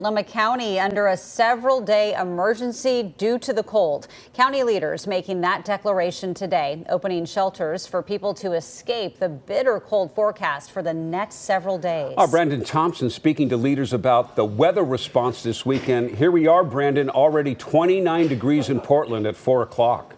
Multnomah County under a several-day emergency due to the cold. County leaders making that declaration today, opening shelters for people to escape the bitter cold forecast for the next several days. Brandon Thompson speaking to leaders about the weather response this weekend. Here we are, Brandon, already 29 degrees in Portland at 4 o'clock.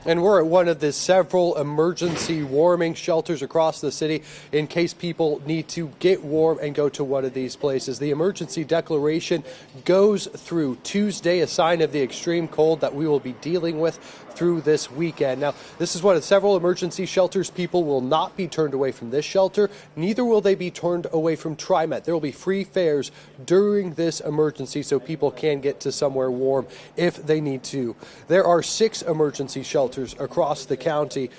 And we're at one of the several emergency warming shelters across the city in case people need to get warm and go to one of these places. The emergency declaration goes through Tuesday, a sign of the extreme cold that we will be dealing with through this weekend. Now, this is one of several emergency shelters. People will not be turned away from this shelter. Neither will they be turned away from TriMet. There will be free fares during this emergency so people can get to somewhere warm if they need to. There are 6 emergency shelters across the county.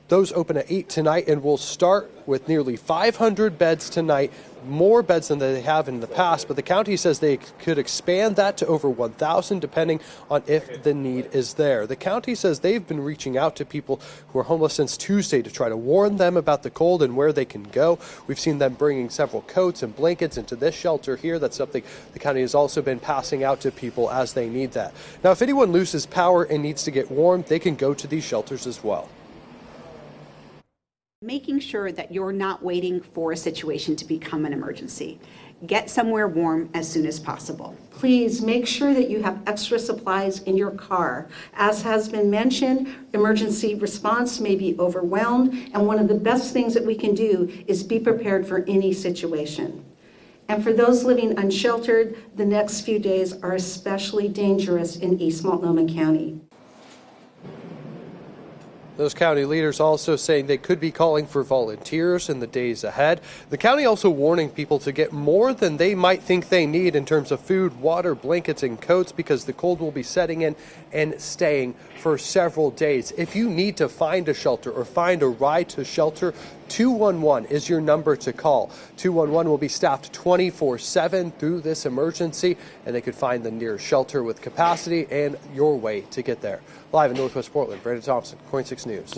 Those open at 8 tonight and will start with nearly 500 beds tonight, more beds than they have in the past, but the county says they could expand that to over 1,000 depending on if the need is there. The county says they've been reaching out to people who are homeless since Tuesday to try to warn them about the cold and where they can go. We've seen them bringing several coats and blankets into this shelter here. That's something the county has also been passing out to people as they need that. Now, if anyone loses power and needs to get warm, they can go to these shelters as well. Making sure that you're not waiting for a situation to become an emergency. Get somewhere warm as soon as possible. Please make sure that you have extra supplies in your car. As has been mentioned, emergency response may be overwhelmed, and one of the best things that we can do is be prepared for any situation. And for those living unsheltered, the next few days are especially dangerous in East Multnomah County. Those county leaders also saying they could be calling for volunteers in the days ahead. The county also warning people to get more than they might think they need in terms of food, water, blankets, and coats because the cold will be setting in and staying for several days. If you need to find a shelter or find a ride to shelter, 211 is your number to call. 211 will be staffed 24/7 through this emergency, and they could find the nearest shelter with capacity and your way to get there. Live in Northwest Portland, Brandon Thompson, KOIN 6 News.